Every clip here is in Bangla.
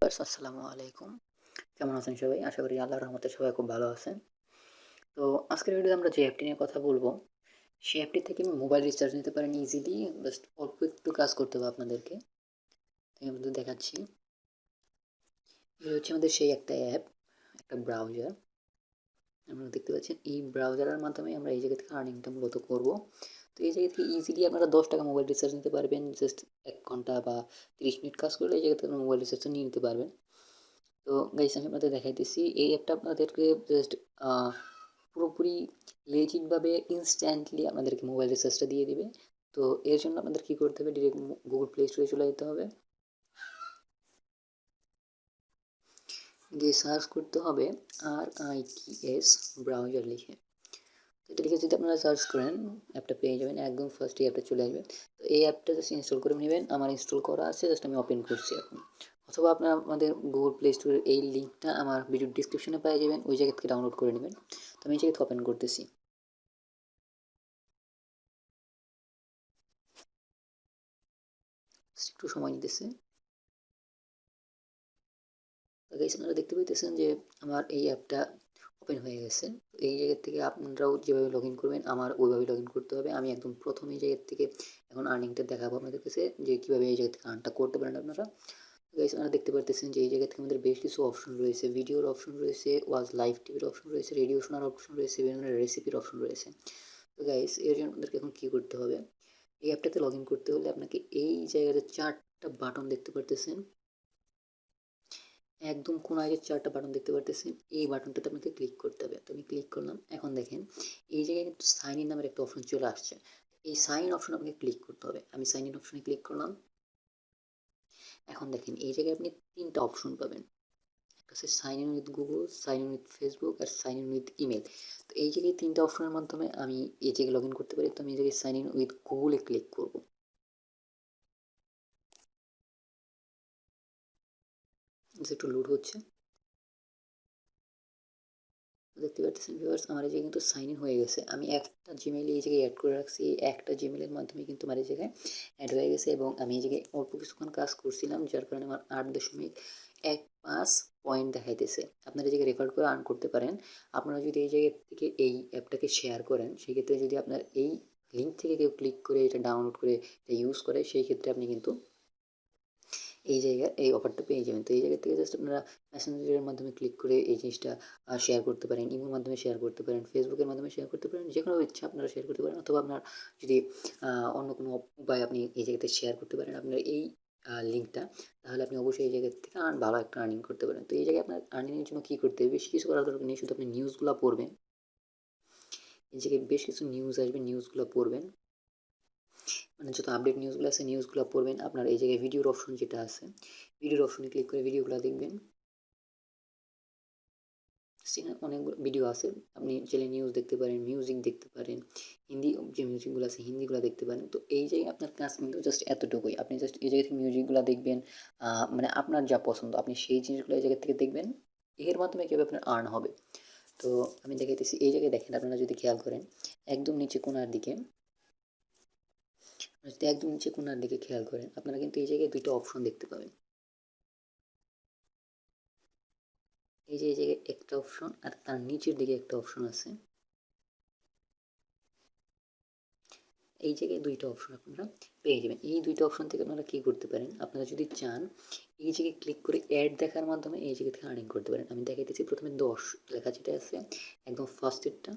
ভিউয়ার্স আসসালামু আলাইকুম। কেমন আছেন সবাই? আশা করি আল্লাহর রহমতে সবাই খুব ভালো আছেন। তো আজকের ভিডিওতে আমরা যে অ্যাপটি নিয়ে কথা বলবো, সেই অ্যাপটি থেকে মোবাইল রিচার্জ নিতে পারেন ইজিলি। জাস্ট অল্প একটু কাজ করতে হবে আপনাদেরকে। তাই আপনাদের দেখাচ্ছি। এটা হচ্ছে আমাদের সেই একটা অ্যাপ, একটা ব্রাউজার। আপনারা দেখতে পাচ্ছেন এই ব্রাউজারের মাধ্যমে আমরা এই জায়গা থেকে আর্নিংটা মূলত করবো। তো এই জায়গা থেকে ইজিলি আপনারা 10 টাকা মোবাইল রিচার্জ নিতে পারবেন। জাস্ট 1 ঘন্টা বা 30 মিনিট কাজ করলে এই জায়গা থেকে আপনারা মোবাইল রিচার্জটা নিয়ে নিতে পারবেন। তো গাইস আমি আপনাদের দেখাইতেছি এই অ্যাপটা আপনাদেরকে জাস্ট পুরোপুরি লেজিটভাবে ইনস্ট্যান্টলি আপনাদেরকে মোবাইল রিচার্জটা দিয়ে দিবে। তো এর জন্য আপনাদের কী করতে হবে, ডিরেক্ট গুগল প্লে স্টোরে চলে যেতে হবে, গিয়ে সার্চ করতে হবে RITS ব্রাউজার লিখে। তো এটা লিখে যদি আপনারা সার্চ করেন অ্যাপটা পেয়ে যাবেন, একদম ফার্স্টে অ্যাপটা চলে আসবে। তো এই অ্যাপটা জাস্ট ইনস্টল করে নেবেন। আমার ইনস্টল করা আছে, জাস্ট আমি ওপেন করছি এখন। অথবা আপনারা আমাদের গুগল প্লে স্টোরের এই লিঙ্কটা আমার ভিডিও ডিসক্রিপশনে পেয়ে যাবেন, ওই জায়গা থেকে ডাউনলোড করে নেবেন। তো আমি এই জায়গায় ওপেন করতেছি। একটু সময় নিতেছে। তো গাইস আপনারা দেখতে পাইতেছেন যে আমার এই অ্যাপটা ওপেন হয়ে গেছে। এই জায়গা থেকে আপনারাও যেভাবে লগ ইন করবেন আমার ওইভাবে লগ ইন করতে হবে। আমি একদম প্রথম এই জায়গা থেকে এখন আর্নিংটা দেখাবো আপনাদের কাছে, যে কীভাবে এই জায়গা থেকে আর্নটা করতে পারেন আপনারা। গাইস আপনারা দেখতে পারতেছেন যে এই জায়গা থেকে আমাদের বেশ কিছু অপশন রয়েছে, ভিডিওর অপশন রয়েছে, ওয়াজ লাইভ টিভির অপশন রয়েছে, রেডিও শোনার অপশন রয়েছে, বিভিন্ন ধরনের রেসিপির অপশন রয়েছে। তো গাইস এর জন্য আপনাদেরকে এখন কী করতে হবে, এই অ্যাপটাতে লগ ইন করতে হলে আপনাকে এই জায়গাতে 4টা বাটন দেখতে পারতেছেন, একদম কোনায় যে 4টা বাটন দেখতে পারতেছেন, এই বাটনটাতে আপনাকে ক্লিক করতে হবে। তো আমি ক্লিক করলাম। এখন দেখেন এই জায়গায় কিন্তু সাইন ইন নামের একটা অপশন চলে আসছে। এই সাইন ইন অপশনে আপনাকে ক্লিক করতে হবে। আমি সাইন ইন অপশনে ক্লিক করলাম। এখন দেখেন এই জায়গায় আপনি 3টা অপশন পাবেন। একটা হচ্ছে sign in with Google, sign in with Facebook আর সাইন ইন উইথ ইমেল। তো এই জায়গায় 3টা অপশনের মাধ্যমে আমি এই জায়গায় লগ ইন করতে পারি। তো আমি এই জায়গায় সাইন ইন উইথ গুগলে ক্লিক করব। একটু লোড হচ্ছে। দেখতে পাচ্ছেন ভিউয়ার্স আমার এই জায়গায় কিন্তু সাইন ইন হয়ে গেছে। আমি একটা জিমেইল এই জায়গায় অ্যাড করে রাখছি। এই একটা জিমেইলের মাধ্যমে কিন্তু আমার এই জায়গায় অ্যাড হয়ে গেছে এবং আমি এই জায়গায় অল্প কিছুক্ষণ কাজ করছিলাম, যার কারণে আমার 8.15 পয়েন্ট দেখাইতেছে। আপনারা এই জায়গায় রেফার করে আর্ন করতে পারেন। আপনারা যদি এই জায়গা থেকে এই অ্যাপটাকে শেয়ার করেন, সেক্ষেত্রে যদি আপনার এই লিঙ্ক থেকে কেউ ক্লিক করে এটা ডাউনলোড করে এটা ইউজ করে, সেই ক্ষেত্রে আপনি কিন্তু এই জায়গায় এই অফারটা পেয়ে যাবেন। তো এই জায়গা থেকে জাস্ট আপনারা মেসেঞ্জারের মাধ্যমে ক্লিক করে এই জিনিসটা শেয়ার করতে পারেন, ইমোর মাধ্যমে শেয়ার করতে পারেন, ফেসবুকের মাধ্যমে শেয়ার করতে পারেন, যে কোনো ইচ্ছা আপনারা শেয়ার করতে পারেন। অথবা আপনার যদি অন্য কোনো উপায় আপনি এই জায়গাতে শেয়ার করতে পারেন আপনার এই লিঙ্কটা, তাহলে আপনি অবশ্যই এই জায়গা থেকে ভালো একটা আর্নিং করতে পারেন। তো এই জায়গায় আপনার আর্নিংয়ের জন্য কী করতে হবে, বেশি কিছু করার দরকার নেই, শুধু আপনি নিউজগুলো পড়বেন। এই জায়গায় বেশ কিছু নিউজ আসবে, নিউজগুলো পড়বেন, মানে যত আপডেট নিউজগুলো আছে নিউজগুলো পড়বেন। আপনার এই জায়গায় ভিডিওর অপশন যেটা আছে, ভিডিওর অপশনে ক্লিক করে ভিডিওগুলো দেখবেন। সেখানে অনেকগুলো ভিডিও আছে, আপনি চাইলে নিউজ দেখতে পারেন, মিউজিক দেখতে পারেন, হিন্দি যে মিউজিকগুলো আছে হিন্দিগুলো দেখতে পারেন। তো এই জায়গায় আপনার কাজ কিন্তু জাস্ট এতটুকুই, আপনি জাস্ট এই জায়গা থেকে মিউজিকগুলো দেখবেন, মানে আপনার যা পছন্দ আপনি সেই জিনিসগুলো এই জায়গা থেকে দেখবেন। এর মাধ্যমে কীভাবে আপনার আর্ন হবে, তো আমি দেখাইতেছি। এই জায়গায় দেখেন আপনারা যদি খেয়াল করেন, একদম নিচে কোনার দিকে, যদি একদম নিচে কোনার দিকে খেয়াল করেন, আপনারা কিন্তু এই জায়গায় 2টা অপশন দেখতে পাবেন। এই যে এই জায়গায় একটা অপশন আর তার নিচের দিকে একটা অপশন আছে। এই জায়গায় 2টা অপশন আপনারা পেয়ে যাবেন। এই 2টা অপশন থেকে আপনারা কী করতে পারেন, আপনারা যদি চান এই জায়গায় ক্লিক করে অ্যাড দেখার মাধ্যমে এই জায়গা থেকে আর্নিং করতে পারেন। আমি দেখাইতেছি। প্রথমে 10 লেখা যেটা আছে একদম ফার্স্টেরটা,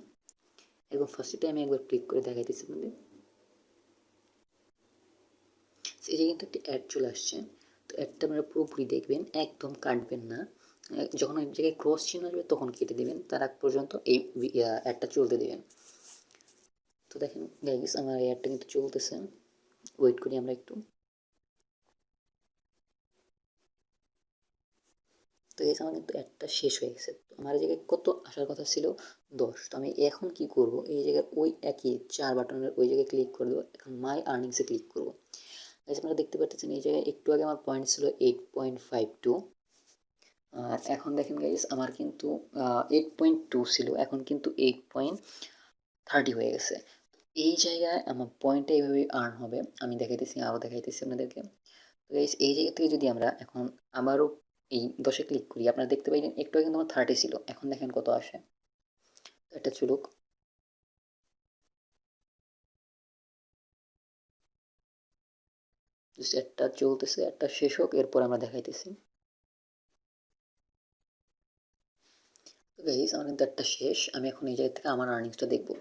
একদম ফার্স্টেরটা আমি একবার ক্লিক করে দেখাইতেছি আপনাদের। এই জায়গায় কিন্তু একটা অ্যাড চলে আসছে। তো অ্যাডটা আপনারা পুরোপুরি দেখবেন, একদম কাটবেন না। যখন এক জায়গায় ক্রস চিহ্ন আসবে তখন কেটে দেবেন, তার আগ পর্যন্ত এই অ্যাডটা চলতে দেবেন। তো দেখেন গাইস আমার এই অ্যাডটা কিন্তু চলতেছে, ওয়েট করি আমরা একটু। তো এই আমার কিন্তু একটা শেষ হয়ে গেছে। তো আমার এই জায়গায় কত আসার কথা ছিল, 10। তো আমি এখন কি করব, এই জায়গায় ওই একই 4 বাটনের ওই জায়গায় ক্লিক করে দেবো। এখন মাই আর্নিংসে ক্লিক করব। গাইস আপনারা দেখতে পাচ্ছেন এই জায়গায় একটু আগে আমার পয়েন্ট ছিল 8.52, আর এখন দেখেন গাইস আমার কিন্তু 8.2 ছিল, এখন কিন্তু 8.30 হয়ে গেছে। এই জায়গায় আমার পয়েন্টটা এইভাবেই আর্ন হবে। আমি দেখাইতেছি, আরও দেখাইতেছি আপনাদেরকে। তো গাইস এই জায়গা থেকে যদি আমরা এখন আবারও এই 10-এ ক্লিক করি, আপনারা দেখতে পাইলেন একটু আগে কিন্তু আমার 30 ছিল, এখন দেখেন কত আসে। তো এটা চলুক। জাস্ট একটা চলতেছে, একটা শেষ হোক, এরপর আমরা দেখাইতেছি। তো গাইস আমার কিন্তু একটা শেষ, আমি এখন এই জায়গা থেকে আমার আর্নিংসটা দেখবো।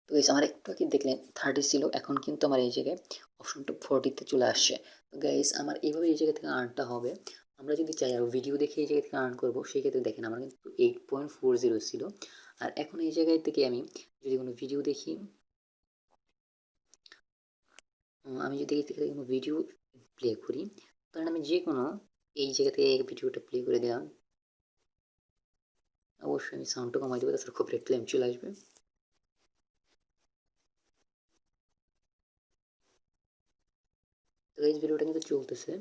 তো গাইস আমার একটু আগে দেখলেন 30 ছিল, এখন কিন্তু আমার এই জায়গায় অপশনটা 40-তে চলে আসছে। তো গাইস আমার এইভাবে এই জায়গা থেকে আর্নটা হবে। আমরা যদি চাই আরও ভিডিও দেখে এই জায়গা থেকে আর্ন করবো, সেই ক্ষেত্রে দেখেন আমার কিন্তু 8.40 ছিল। আর এখন এই জায়গায় থেকে আমি যদি কোনো ভিডিও দেখি, আমি যদি এই থেকে কোনো ভিডিও প্লে করি, কারণ আমি যে কোনো এই জায়গা থেকে এই ভিডিওটা প্লে করে দিলাম। অবশ্যই আমি সাউন্ডটা কমাই দেবো, তাছাড়া কপিরাইট ক্লেম চলে আসবে। তো এই ভিডিওটা কিন্তু চলতেছে,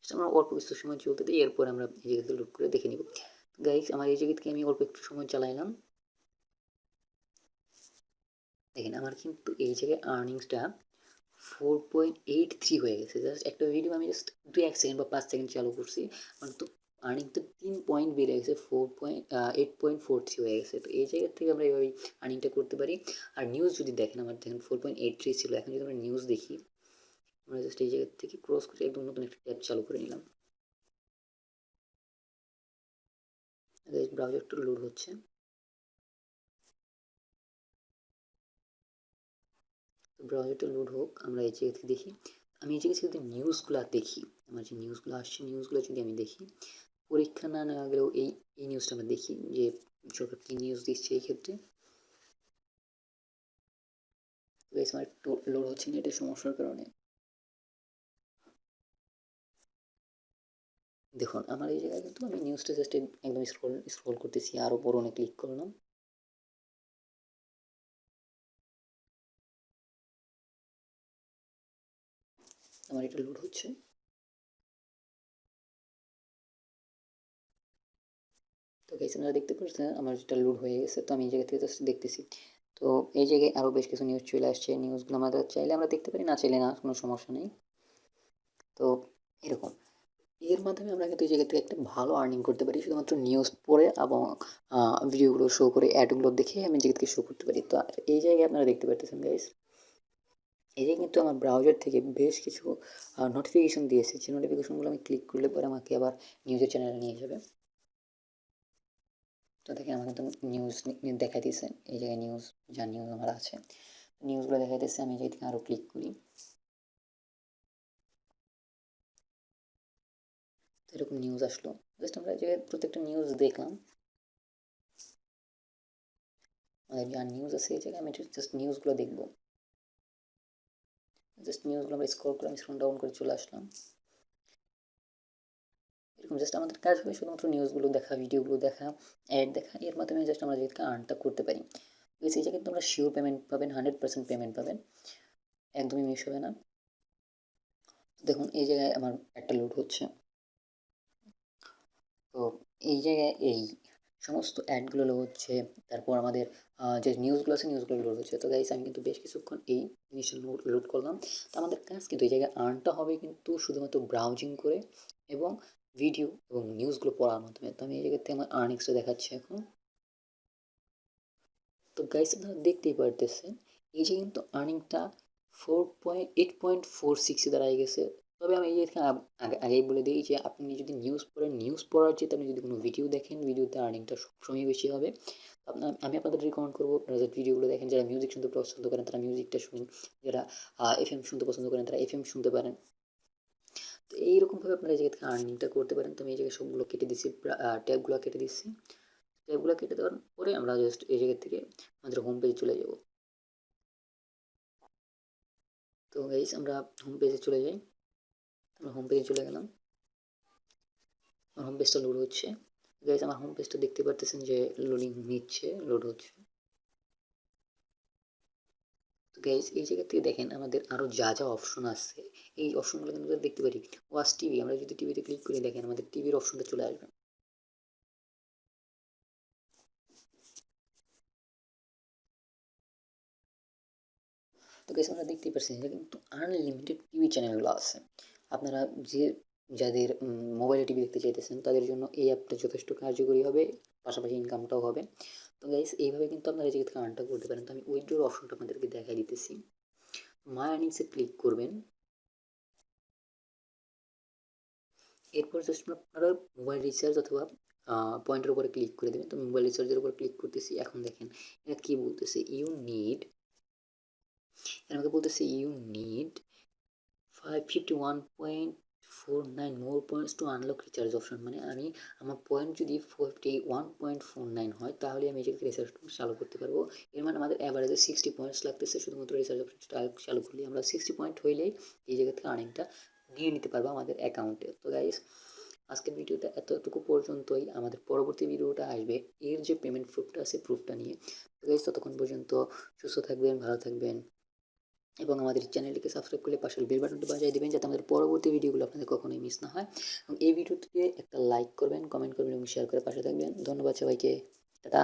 আমরা অল্প কিছু সময় চলতে দিই, এরপর আমরা এই জায়গা থেকে লুট করে দেখে নিব। গাইস আমার এই জায়গা থেকে আমি অল্প একটু সময় চালাইলাম, দেখেন আমার কিন্তু এই জায়গায় আর্নিংসটা 4.83 হয়ে গেছে। জাস্ট একটা ভিডিও আমি জাস্ট 2-1 সেকেন্ড বা 5 সেকেন্ড চালু করছি, আমার তো আর্নিং তো 3 পয়েন্ট বেড়ে গেছে, 8.43 হয়ে গেছে। তো এই জায়গা থেকে আমরা এইভাবেই আর্নিংটা করতে পারি। আর নিউজ যদি দেখেন, আমার দেখেন 4.83 ছিল, এখন যদি আমরা নিউজ দেখি, আমরা জাস্ট এই জায়গা থেকে ক্রস করে একদম নতুন একটা ট্যাব চালু করে নিলাম। ব্রাউজারটা লোড হচ্ছে। তো ব্রাউজারটা লোড হোক, আমরা এই জায়গা থেকে দেখি। আমি এই জায়গা থেকে যদি নিউজগুলো দেখি, আমার যে নিউজগুলো আসছে, নিউজগুলো যদি আমি দেখি, পরীক্ষা না নেওয়া গেলেও এই নিউজটা আমরা দেখি যে সরকার কী নিউজ দিচ্ছে এই ক্ষেত্রে। বেশ আমার একটু লোড হচ্ছে না, এটা সমস্যার কারণে। দেখুন আমার এই জায়গায় কিন্তু আমি নিউজটা জাস্ট একদম স্ক্রল স্ক্রল করতেছি, আরও বড় অনেক ক্লিক করলাম, আমার এটা লোড হচ্ছে। তো গাইস আপনারা দেখতে পাচ্ছেন আমার যেটা লোড হয়ে গেছে। তো আমি এই জায়গা থেকে জাস্ট দেখতেছি। তো এই জায়গায় আরও বেশ কিছু নিউজ চলে আসছে, নিউজগুলো আমাদের চাইলে আমরা দেখতে পারি, না চাইলে না, কোনো সমস্যা নেই। তো এরকম এর মাধ্যমে আমরা কিন্তু এই জায়গা থেকে একটা ভালো আর্নিং করতে পারি, শুধুমাত্র নিউজ পড়ে এবং ভিডিওগুলো শো করে, অ্যাডগুলো দেখে আমি জায়গা থেকে শো করতে পারি। তো আর এই জায়গায় আপনারা দেখতে পাচ্ছেন গাইস, এই যে কিন্তু আমার ব্রাউজার থেকে বেশ কিছু নোটিফিকেশন দিয়েছে, যে নোটিফিকেশনগুলো আমি ক্লিক করলে পরে আমাকে আবার নিউজের চ্যানেলে নিয়ে যাবে। তো দেখেন আমার কিন্তু নিউজ দেখা দিয়েছে, এই জায়গায় নিউজ, যা নিউজ আমার আছে নিউজগুলো দেখা দিচ্ছে। আমি যদি আরও ক্লিক করি, তো এরকম নিউজ আসলো। জাস্ট আমরা এই জায়গায় প্রত্যেকটা নিউজ দেখলাম, আমাদের যা নিউজ আছে এই জায়গায় আমি জাস্ট নিউজগুলো দেখবো। জাস্ট নিউজগুলো আমরা স্ক্রল করে, আমি স্ক্রল ডাউন করে চলে আসলাম। এরকম জাস্ট আমাদের কাজ হবে শুধুমাত্র নিউজগুলো দেখা, ভিডিওগুলো দেখা, অ্যাড দেখা, এর মাধ্যমে জাস্ট আমরা যেটা আর্নটা করতে পারি। এই জায়গায় কিন্তু আমরা শিওর পেমেন্ট পাবেন, 100% পেমেন্ট পাবেন, একদমই মিস হবে না। দেখুন এই জায়গায় আমার একটা লোড হচ্ছে। তো এই জায়গায় এই সমস্ত অ্যাডগুলো লোড হচ্ছে, তারপর আমাদের যে নিউজগুলো আছে নিউজগুলো লোড হচ্ছে। তো গাইস আমি কিন্তু বেশ কিছুক্ষণ এই জিনিসটা লোড করলাম। তো আমাদের কাজ কিন্তু এই জায়গায় আর্নটা হবে কিন্তু শুধুমাত্র ব্রাউজিং করে এবং ভিডিও এবং নিউজগুলো পড়ার মাধ্যমে। তো আমি এই জায়গাতে আমার আর্নিংসটা দেখাচ্ছি এখন। তো গাইস আপনারা দেখতেই পারতেছেন এই যে কিন্তু আর্নিংটা 8.46 দাঁড়ায় গেছে। তবে আমি এই যে আগেই বলে দিই যে আপনি যদি নিউজ পড়েন, নিউজ পড়ার চেয়ে আপনি যদি কোনো ভিডিও দেখেন, ভিডিওতে আর্নিংটা সবসময় বেশি হবে। আমি আপনাদের রিকমেন্ড করবো আপনারা যে ভিডিওগুলো দেখেন, যারা মিউজিক শুনতে পছন্দ করেন তারা মিউজিকটা শুনুন, যারা এফএম শুনতে পছন্দ করেন তারা এফএম শুনতে পারেন। তো এইরকমভাবে আপনারা এই জায়গা থেকে আর্নিংটা করতে পারেন। তো আমি এই জায়গায় সবগুলো কেটে দিচ্ছি, ট্যাবগুলো কেটে দিচ্ছি। ট্যাবগুলো কেটে দেওয়ার পরে আমরা জাস্ট এই জায়গা থেকে আমাদের হোম পেজে চলে যাব। তো গাইস আমরা হোম পেজে চলে যাই। আমরা হোম পেজে চলে গেলাম, আমার হোম পেজটা লোড হচ্ছে। গাইস আমার হোম পেজটা দেখতে পারতেছেন যে লোডিং নিচ্ছে, লোড হচ্ছে। তো গাইস এই জায়গা থেকে দেখেন আমাদের আরও যা যা অপশন আছে, এই অপশনগুলো কিন্তু আমরা দেখতে পারি। ওয়াচ টিভি, আমরা যদি টিভিতে ক্লিক করি দেখেন আমাদের টিভির অপশনটা চলে আসবে। তো গাইস আমরা দেখতেই পাচ্ছেন যে কিন্তু আনলিমিটেড টিভি চ্যানেলগুলো আছে। আপনারা যে যাদের মোবাইলে টিভি দেখতে চাইতেছেন তাদের জন্য এই অ্যাপটা যথেষ্ট কার্যকরী হবে, পাশাপাশি ইনকামটাও হবে। তো গাইস এইভাবে কিন্তু আপনারা এই জায়গা থেকে আর্নটা করতে পারেন। তো আমি উইথড্রর অপশনটা আপনাদেরকে দেখাই দিতেছি। মাই আর্নিংসে ক্লিক করবেন। এরপর জাস্ট আপনারা মোবাইল রিচার্জ অথবা পয়েন্টের উপরে ক্লিক করে দেবেন। তো মোবাইল রিচার্জের উপর ক্লিক করতেছি। এখন দেখেন এটা কি বলতেছে, ইউ নিড, আমাকে বলতেছে you need 551.49 more points to unlock recharge option. মানে আমি আমার পয়েন্ট যদি 51.49 হয় তাহলে আমি এই জায়গায় রিচার্জ চালু করতে পারবো। এর মানে আমাদের অ্যাভারেজে 60 পয়েন্টস লাগতেছে শুধুমাত্র রিচার্জ অপশন চালু করলে। আমরা 60 পয়েন্ট হইলেই এই জায়গা থেকে আর্নিংটা নিয়ে নিতে পারবো আমাদের অ্যাকাউন্টে। তো গাইস আজকের ভিডিওটা এতটুকু পর্যন্তই। আমাদের পরবর্তী ভিডিওটা আসবে এর যে পেমেন্ট প্রুফটা আছে প্রুফটা নিয়ে। তো গাইস ততক্ষণ পর্যন্ত সুস্থ থাকবেন, ভালো থাকবেন এবং আমাদের চ্যানেলটিকে সাবস্ক্রাইব করলে পাশের বেল বাটনটি বাজিয়ে দেবেন যাতে আমাদের পরবর্তী ভিডিওগুলো আপনাদের কখনোই মিস না হয়। এবং এই ভিডিওটিকে একটা লাইক করবেন, কমেন্ট করবেন এবং শেয়ার করে পাশে থাকবেন। ধন্যবাদ সবাইকে। টাটা।